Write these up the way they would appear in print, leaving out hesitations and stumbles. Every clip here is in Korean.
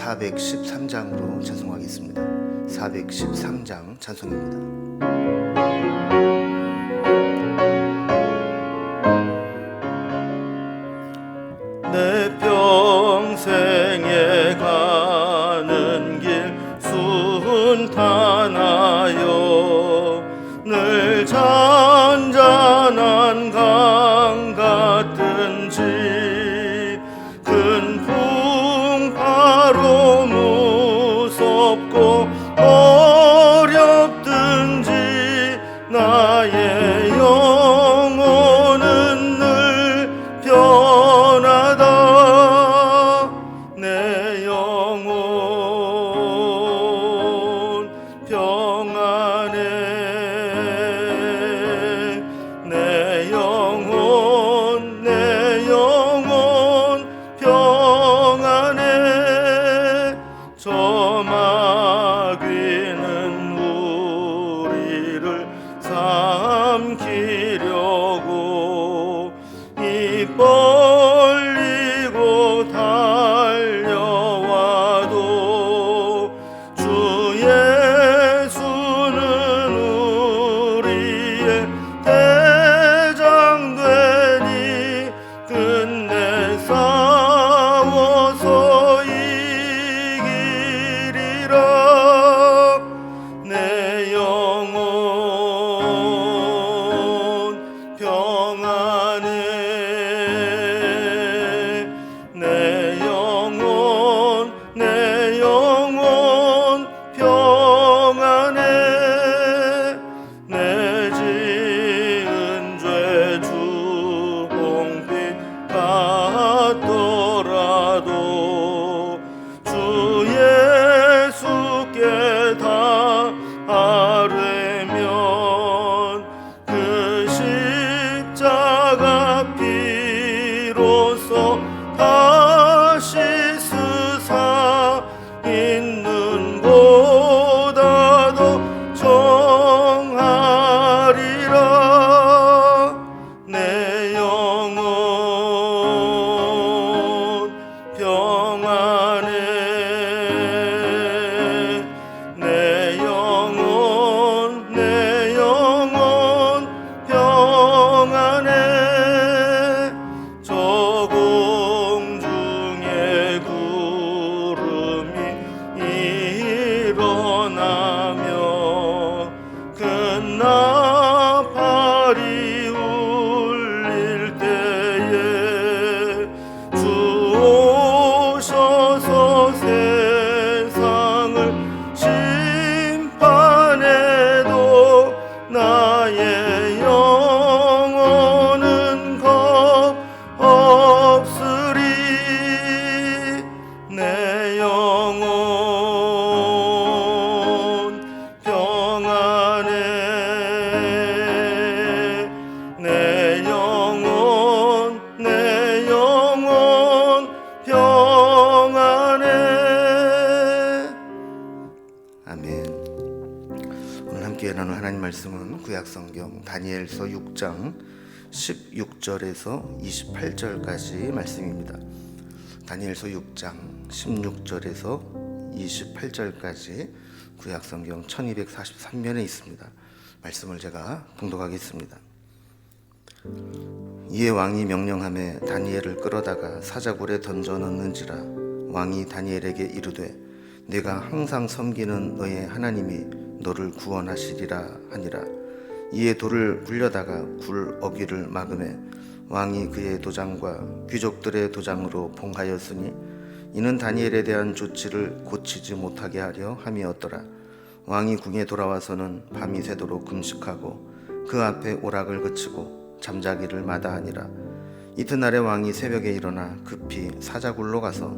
413장으로 찬송하겠습니다. 413장 찬송입니다. 내 평생에 가는 길 순탄하여 늘 잔잔한 강 같든지 큰 풍파로 무섭고 어렵든지 나의 영혼은 늘 편하다. 내 영혼 평안해. 내 영혼 평안해. 저 마귀는 우리를 삼키려고 입 벌리고 달려와도 주 예수는 우리의 대장 되니 끝내 싸워서 이기리라. 내 영혼 평안해. 내 영혼 평안해. 내 지은 죄 주홍빛 같더라도 주 예수께 다 아뢰면 그 십자가 피로써 다시 쓰사 있는 보다 더 정하리라. 내 영혼 평안해. 내 영혼 평안해. 저 공중에 구름이 일어나며 큰 나팔이 울릴 때에 주 오셔서 세상을 심판해도 나의 영혼은 겁 없으리. 내 영혼 평안해. 내 영혼 평안해. 아멘. 오늘 함께 나눌 하나님 말씀은 구약성경 다니엘서 6장 16절에서 28절까지 말씀입니다. 다니엘서 6장 16절에서 28절까지 구약성경 1243면에 있습니다. 말씀을 제가 봉독하겠습니다. 이에 왕이 명령하며 다니엘을 끌어다가 사자굴에 던져 넣는지라. 왕이 다니엘에게 이르되 내가 항상 섬기는 너의 하나님이 너를 구원하시리라 하니라. 이에 돌을 굴려다가 굴 어귀를 막음에 왕이 그의 도장과 귀족들의 도장으로 봉하였으니 이는 다니엘에 대한 조치를 고치지 못하게 하려 함이었더라. 왕이 궁에 돌아와서는 밤이 새도록 금식하고 그 앞에 오락을 그치고 잠자기를 마다하니라. 이튿날에 왕이 새벽에 일어나 급히 사자굴로 가서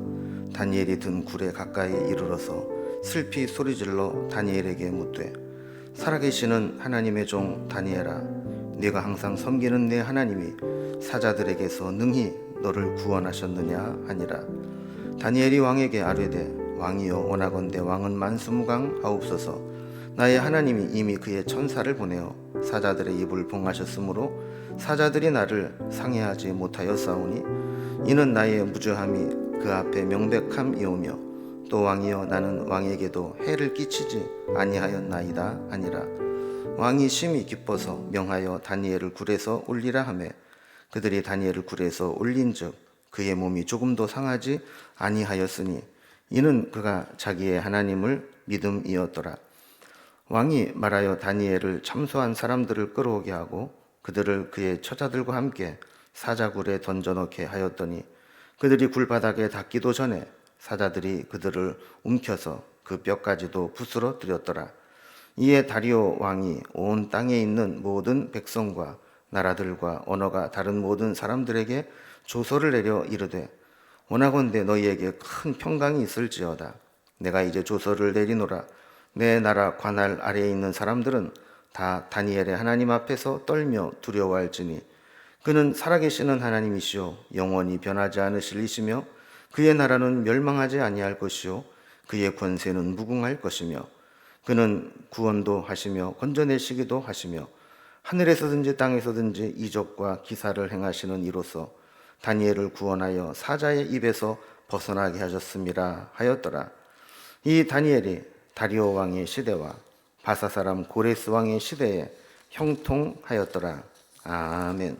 다니엘이 든 굴에 가까이 이르러서 슬피 소리질러 다니엘에게 묻되 살아계시는 하나님의 종 다니엘아, 네가 항상 섬기는 내 하나님이 사자들에게서 능히 너를 구원하셨느냐 하니라. 다니엘이 왕에게 아뢰되 왕이여 원하건대 왕은 만수무강하옵소서. 나의 하나님이 이미 그의 천사를 보내어 사자들의 입을 봉하셨으므로 사자들이 나를 상해하지 못하였사오니 이는 나의 무죄함이 그 앞에 명백함이오며 또 왕이여 나는 왕에게도 해를 끼치지 아니하였나이다 아니라 왕이 심히 기뻐서 명하여 다니엘을 굴에서 올리라 하매 그들이 다니엘을 굴에서 올린즉 그의 몸이 조금도 상하지 아니하였으니 이는 그가 자기의 하나님을 믿음이었더라. 왕이 말하여 다니엘을 참소한 사람들을 끌어오게 하고 그들을 그의 처자들과 함께 사자굴에 던져넣게 하였더니 그들이 굴바닥에 닿기도 전에 사자들이 그들을 움켜서 그 뼈까지도 부스러뜨렸더라. 이에 다리오 왕이 온 땅에 있는 모든 백성과 나라들과 언어가 다른 모든 사람들에게 조서를 내려 이르되 원하건대 너희에게 큰 평강이 있을지어다. 내가 이제 조서를 내리노라. 내 나라 관할 아래에 있는 사람들은 다 다니엘의 하나님 앞에서 떨며 두려워할지니 그는 살아계시는 하나님이시요 영원히 변하지 않으실 이시며 그의 나라는 멸망하지 아니할 것이요 그의 권세는 무궁할 것이며 그는 구원도 하시며 건져내시기도 하시며 하늘에서든지 땅에서든지 이적과 기사를 행하시는 이로써 다니엘을 구원하여 사자의 입에서 벗어나게 하셨음이라 하였더라. 이 다니엘이 다리오 왕의 시대와 바사 사람 고레스 왕의 시대에 형통하였더라. 아멘.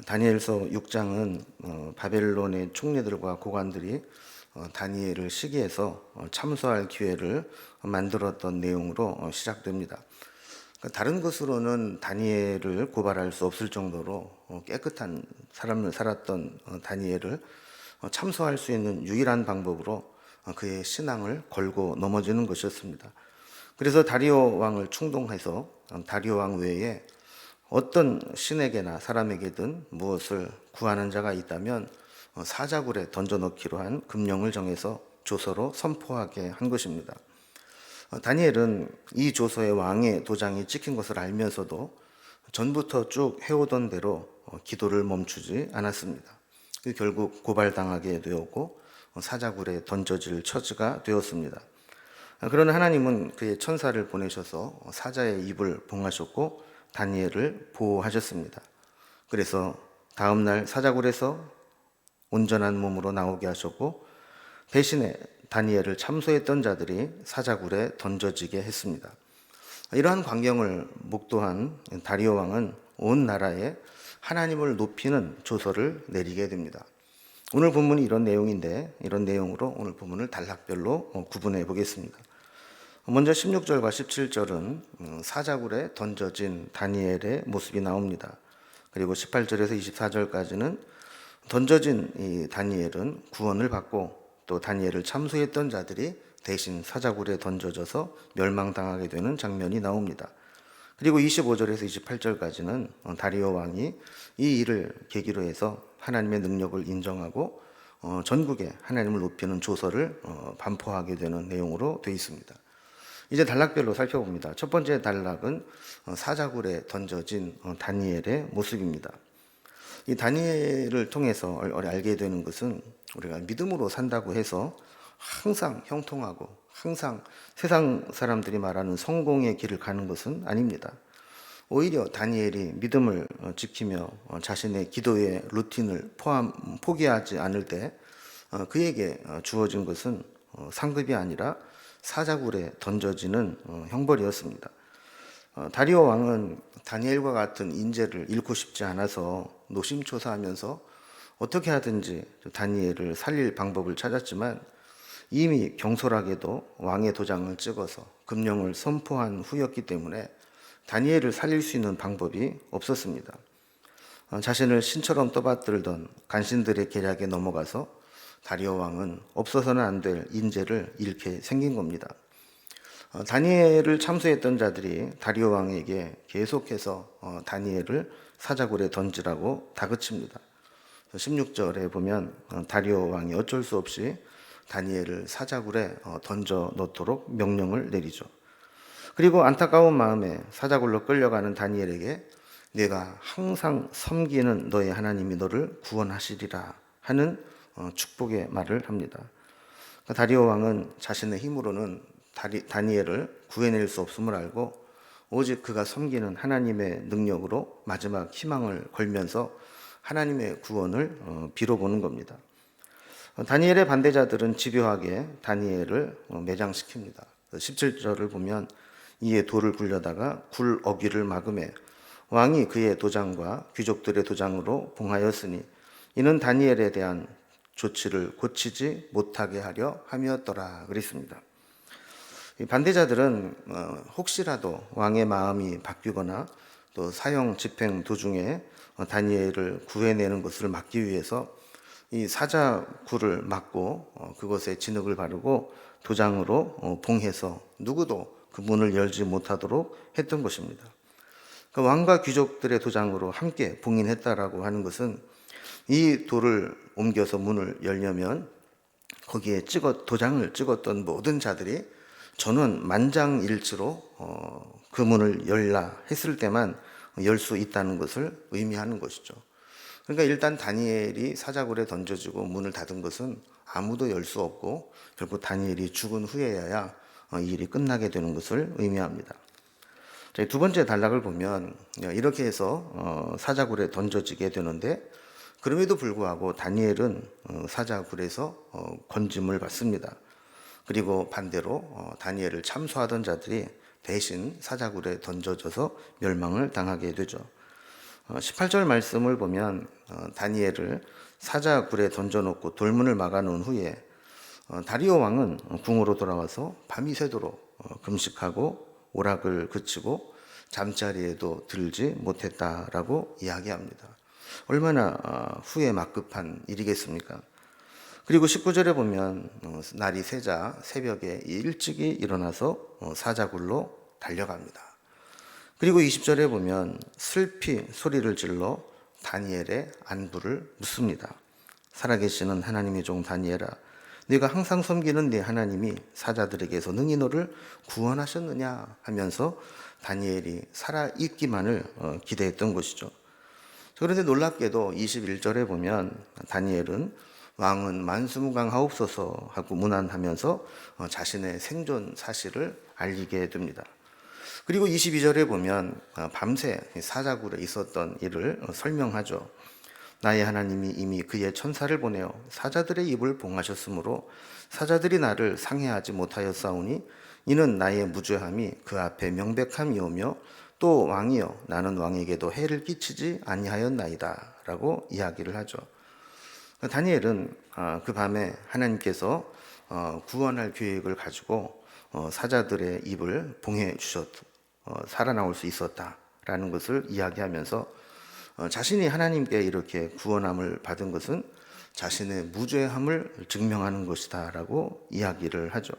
다니엘서 6장은 바벨론의 총리들과 고관들이 다니엘을 시기해서 참소할 기회를 만들었던 내용으로 시작됩니다. 다른 것으로는 다니엘을 고발할 수 없을 정도로 깨끗한 삶을 살았던 다니엘을 참소할 수 있는 유일한 방법으로 그의 신앙을 걸고 넘어지는 것이었습니다. 그래서 다리오 왕을 충동해서 다리오 왕 외에 어떤 신에게나 사람에게든 무엇을 구하는 자가 있다면 사자굴에 던져넣기로 한 금령을 정해서 조서로 선포하게 한 것입니다. 다니엘은 이 조서에 왕의 도장이 찍힌 것을 알면서도 전부터 쭉 해오던 대로 기도를 멈추지 않았습니다. 결국 고발당하게 되었고 사자굴에 던져질 처지가 되었습니다. 그러나 하나님은 그의 천사를 보내셔서 사자의 입을 봉하셨고 다니엘을 보호하셨습니다. 그래서 다음 날 사자굴에서 온전한 몸으로 나오게 하셨고 대신에 다니엘을 참소했던 자들이 사자굴에 던져지게 했습니다. 이러한 광경을 목도한 다리오 왕은 온 나라에 하나님을 높이는 조서를 내리게 됩니다. 오늘 본문이 이런 내용인데 이런 내용으로 오늘 본문을 단락별로 구분해 보겠습니다. 먼저 16절과 17절은 사자굴에 던져진 다니엘의 모습이 나옵니다. 그리고 18절에서 24절까지는 던져진 이 다니엘은 구원을 받고 또 다니엘을 참소했던 자들이 대신 사자굴에 던져져서 멸망당하게 되는 장면이 나옵니다. 그리고 25절에서 28절까지는 다리오 왕이 이 일을 계기로 해서 하나님의 능력을 인정하고 전국에 하나님을 높이는 조서를 반포하게 되는 내용으로 되어 있습니다. 이제 단락별로 살펴봅니다. 첫 번째 단락은 사자굴에 던져진 다니엘의 모습입니다. 이 다니엘을 통해서 알게 되는 것은 우리가 믿음으로 산다고 해서 항상 형통하고 항상 세상 사람들이 말하는 성공의 길을 가는 것은 아닙니다. 오히려 다니엘이 믿음을 지키며 자신의 기도의 루틴을 포기하지 않을 때 그에게 주어진 것은 상급이 아니라 사자굴에 던져지는 형벌이었습니다. 다리오 왕은 다니엘과 같은 인재를 잃고 싶지 않아서 노심초사하면서 어떻게 하든지 다니엘을 살릴 방법을 찾았지만 이미 경솔하게도 왕의 도장을 찍어서 금령을 선포한 후였기 때문에 다니엘을 살릴 수 있는 방법이 없었습니다. 자신을 신처럼 떠받들던 간신들의 계략에 넘어가서 다리오 왕은 없어서는 안 될 인재를 잃게 생긴 겁니다. 다니엘을 참소했던 자들이 다리오 왕에게 계속해서 다니엘을 사자굴에 던지라고 다그칩니다. 16절에 보면 다리오 왕이 어쩔 수 없이 다니엘을 사자굴에 던져 넣도록 명령을 내리죠. 그리고 안타까운 마음에 사자굴로 끌려가는 다니엘에게 내가 항상 섬기는 너의 하나님이 너를 구원하시리라 하는 축복의 말을 합니다. 다리오 왕은 자신의 힘으로는 다니엘을 구해낼 수 없음을 알고 오직 그가 섬기는 하나님의 능력으로 마지막 희망을 걸면서 하나님의 구원을 빌어보는 겁니다. 다니엘의 반대자들은 집요하게 다니엘을 매장시킵니다. 17절을 보면 이에 돌을 굴려다가 굴 어귀를 막음에 왕이 그의 도장과 귀족들의 도장으로 봉하였으니 이는 다니엘에 대한 조치를 고치지 못하게 하려 함이었더라 그랬습니다. 이 반대자들은 혹시라도 왕의 마음이 바뀌거나 또 사형 집행 도중에 다니엘을 구해내는 것을 막기 위해서 이 사자굴을 막고 그것에 진흙을 바르고 도장으로 봉해서 누구도 그 문을 열지 못하도록 했던 것입니다. 그 왕과 귀족들의 도장으로 함께 봉인했다라고 하는 것은 이 돌을 옮겨서 문을 열려면 거기에 도장을 찍었던 모든 자들이 전원 만장일치로 그 문을 열라 했을 때만 열 수 있다는 것을 의미하는 것이죠. 그러니까 일단 다니엘이 사자굴에 던져지고 문을 닫은 것은 아무도 열 수 없고 결국 다니엘이 죽은 후에야 이 일이 끝나게 되는 것을 의미합니다. 두 번째 단락을 보면 이렇게 해서 사자굴에 던져지게 되는데 그럼에도 불구하고 다니엘은 사자굴에서 건짐을 받습니다. 그리고 반대로 다니엘을 참소하던 자들이 대신 사자굴에 던져져서 멸망을 당하게 되죠. 18절 말씀을 보면 다니엘을 사자굴에 던져놓고 돌문을 막아놓은 후에 다리오 왕은 궁으로 돌아와서 밤이 새도록 금식하고 오락을 그치고 잠자리에도 들지 못했다라고 이야기합니다. 얼마나 후에 막급한 일이겠습니까? 그리고 19절에 보면 날이 새자 새벽에 일찍이 일어나서 사자굴로 달려갑니다. 그리고 20절에 보면 슬피 소리를 질러 다니엘의 안부를 묻습니다. 살아계시는 하나님의 종 다니엘아, 네가 항상 섬기는 네 하나님이 사자들에게서 능히 너를 구원하셨느냐 하면서 다니엘이 살아있기만을 기대했던 것이죠. 그런데 놀랍게도 21절에 보면 다니엘은 왕은 만수무강하옵소서 하고 문안하면서 자신의 생존 사실을 알리게 됩니다. 그리고 22절에 보면 밤새 사자굴에 있었던 일을 설명하죠. 나의 하나님이 이미 그의 천사를 보내어 사자들의 입을 봉하셨으므로 사자들이 나를 상해하지 못하였사오니 이는 나의 무죄함이 그 앞에 명백함이오며 또 왕이여 나는 왕에게도 해를 끼치지 아니하였나이다 라고 이야기를 하죠. 다니엘은 그 밤에 하나님께서 구원할 계획을 가지고 사자들의 입을 봉해 살아나올 수 있었다라는 것을 이야기하면서 자신이 하나님께 이렇게 구원함을 받은 것은 자신의 무죄함을 증명하는 것이다라고 이야기를 하죠.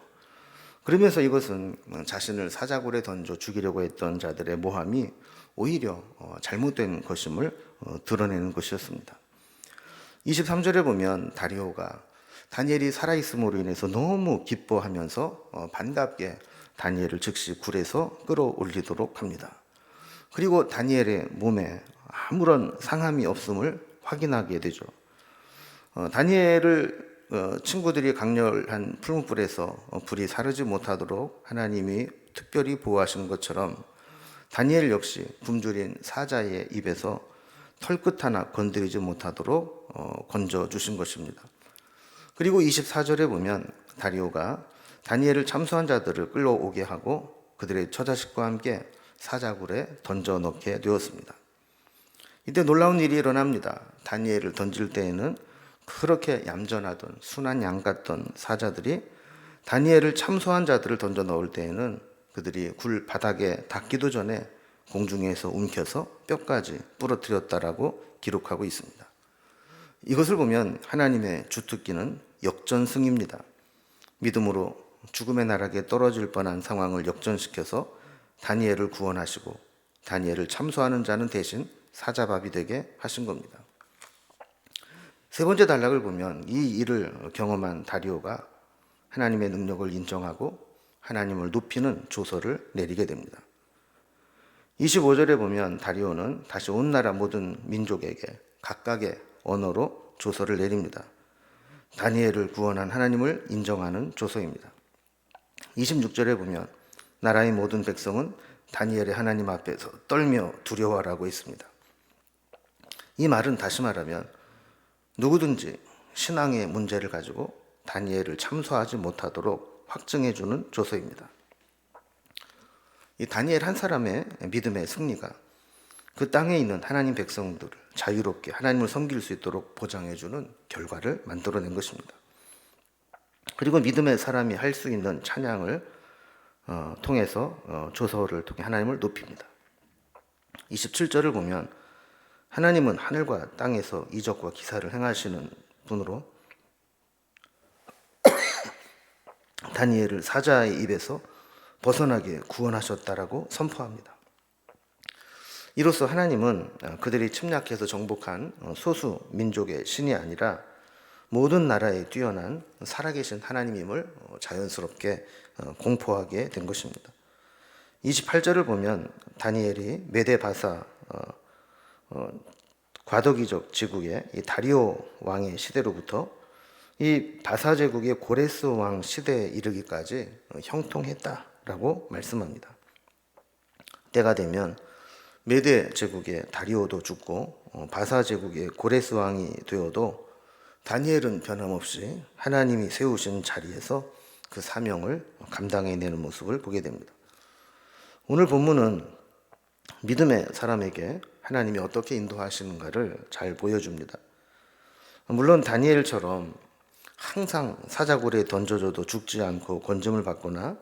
그러면서 이것은 자신을 사자굴에 던져 죽이려고 했던 자들의 모함이 오히려 잘못된 것임을 드러내는 것이었습니다. 23절에 보면 다리오가 다니엘이 살아있음으로 인해서 너무 기뻐하면서 반갑게 다니엘을 즉시 굴에서 끌어올리도록 합니다. 그리고 다니엘의 몸에 아무런 상함이 없음을 확인하게 되죠. 다니엘을 친구들이 강렬한 풀무불에서 불이 사르지 못하도록 하나님이 특별히 보호하신 것처럼 다니엘 역시 굶주린 사자의 입에서 털끝 하나 건드리지 못하도록 건져주신 것입니다. 그리고 24절에 보면 다리오가 다니엘을 참소한 자들을 끌어오게 하고 그들의 처자식과 함께 사자굴에 던져 넣게 되었습니다. 이때 놀라운 일이 일어납니다. 다니엘을 던질 때에는 그렇게 얌전하던 순한 양 같던 사자들이 다니엘을 참소한 자들을 던져 넣을 때에는 그들이 굴 바닥에 닿기도 전에 공중에서 움켜서 뼈까지 부러뜨렸다라고 기록하고 있습니다. 이것을 보면 하나님의 주특기는 역전승입니다. 믿음으로 죽음의 나락에 떨어질 뻔한 상황을 역전시켜서 다니엘을 구원하시고 다니엘을 참소하는 자는 대신 사자밥이 되게 하신 겁니다. 세 번째 단락을 보면 이 일을 경험한 다리오가 하나님의 능력을 인정하고 하나님을 높이는 조서를 내리게 됩니다. 25절에 보면 다리오는 다시 온 나라 모든 민족에게 각각의 언어로 조서를 내립니다. 다니엘을 구원한 하나님을 인정하는 조서입니다. 26절에 보면 나라의 모든 백성은 다니엘의 하나님 앞에서 떨며 두려워하라고 했습니다. 이 말은 다시 말하면 누구든지 신앙의 문제를 가지고 다니엘을 참소하지 못하도록 확증해주는 조서입니다. 이 다니엘 한 사람의 믿음의 승리가 그 땅에 있는 하나님 백성들을 자유롭게 하나님을 섬길 수 있도록 보장해주는 결과를 만들어낸 것입니다. 그리고 믿음의 사람이 할 수 있는 찬양을 통해서 조서를 통해 하나님을 높입니다. 27절을 보면 하나님은 하늘과 땅에서 이적과 기사를 행하시는 분으로 다니엘을 사자의 입에서 벗어나게 구원하셨다라고 선포합니다. 이로써 하나님은 그들이 침략해서 정복한 소수 민족의 신이 아니라 모든 나라에 뛰어난 살아계신 하나님임을 자연스럽게 공포하게 된 것입니다. 28절을 보면 다니엘이 메데바사 과도기적 제국의 이 다리오 왕의 시대로부터 이 바사 제국의 고레스 왕 시대에 이르기까지 형통했다라고 말씀합니다. 때가 되면 메데 제국의 다리오도 죽고 바사 제국의 고레스 왕이 되어도 다니엘은 변함없이 하나님이 세우신 자리에서 그 사명을 감당해내는 모습을 보게 됩니다. 오늘 본문은 믿음의 사람에게 하나님이 어떻게 인도하시는가를 잘 보여줍니다. 물론 다니엘처럼 항상 사자굴에 던져져도 죽지 않고 건짐을 받거나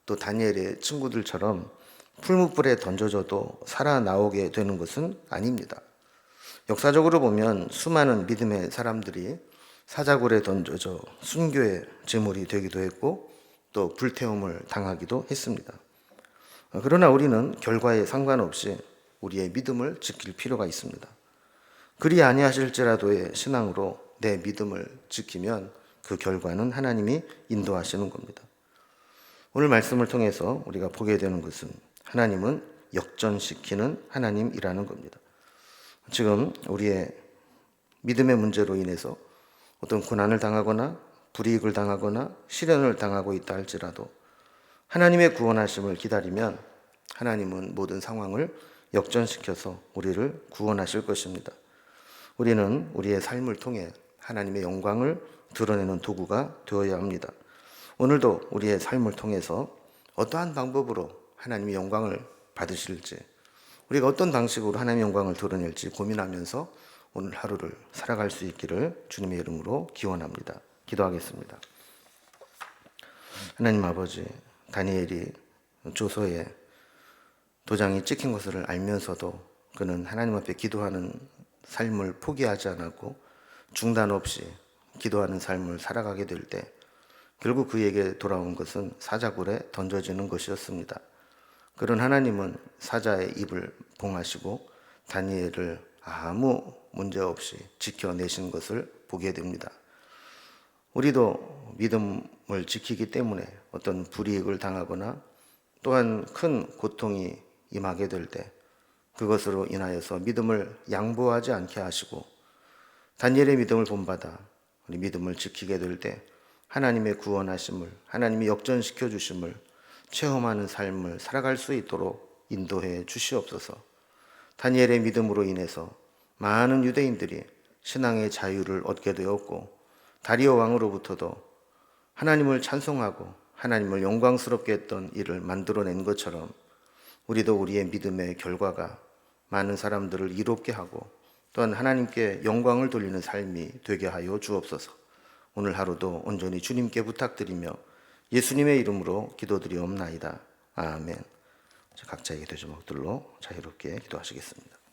또 다니엘의 친구들처럼 풀무불에 던져져도 살아나오게 되는 것은 아닙니다. 역사적으로 보면 수많은 믿음의 사람들이 사자굴에 던져져 순교의 제물이 되기도 했고 또 불태움을 당하기도 했습니다. 그러나 우리는 결과에 상관없이 우리의 믿음을 지킬 필요가 있습니다. 그리 아니하실지라도의 신앙으로 내 믿음을 지키면 그 결과는 하나님이 인도하시는 겁니다. 오늘 말씀을 통해서 우리가 보게 되는 것은 하나님은 역전시키는 하나님이라는 겁니다. 지금 우리의 믿음의 문제로 인해서 어떤 고난을 당하거나 불이익을 당하거나 시련을 당하고 있다 할지라도 하나님의 구원하심을 기다리면 하나님은 모든 상황을 역전시켜서 우리를 구원하실 것입니다. 우리는 우리의 삶을 통해 하나님의 영광을 드러내는 도구가 되어야 합니다. 오늘도 우리의 삶을 통해서 어떠한 방법으로 하나님의 영광을 받으실지, 우리가 어떤 방식으로 하나님의 영광을 드러낼지 고민하면서 오늘 하루를 살아갈 수 있기를 주님의 이름으로 기원합니다. 기도하겠습니다. 하나님 아버지, 다니엘이 조서에 도장이 찍힌 것을 알면서도 그는 하나님 앞에 기도하는 삶을 포기하지 않았고 중단 없이 기도하는 삶을 살아가게 될 때 결국 그에게 돌아온 것은 사자굴에 던져지는 것이었습니다. 그런 하나님은 사자의 입을 봉하시고 다니엘을 아무 문제 없이 지켜내신 것을 보게 됩니다. 우리도 믿음을 지키기 때문에 어떤 불이익을 당하거나 또한 큰 고통이 임하게 될 때 그것으로 인하여서 믿음을 양보하지 않게 하시고 다니엘의 믿음을 본받아 우리 믿음을 지키게 될 때 하나님의 구원하심을, 하나님이 역전시켜 주심을 체험하는 삶을 살아갈 수 있도록 인도해 주시옵소서. 다니엘의 믿음으로 인해서 많은 유대인들이 신앙의 자유를 얻게 되었고 다리오 왕으로부터도 하나님을 찬송하고 하나님을 영광스럽게 했던 일을 만들어낸 것처럼 우리도 우리의 믿음의 결과가 많은 사람들을 이롭게 하고 또한 하나님께 영광을 돌리는 삶이 되게 하여 주옵소서. 오늘 하루도 온전히 주님께 부탁드리며 예수님의 이름으로 기도드리옵나이다. 아멘. 각자의 기도 제목들로 자유롭게 기도하시겠습니다.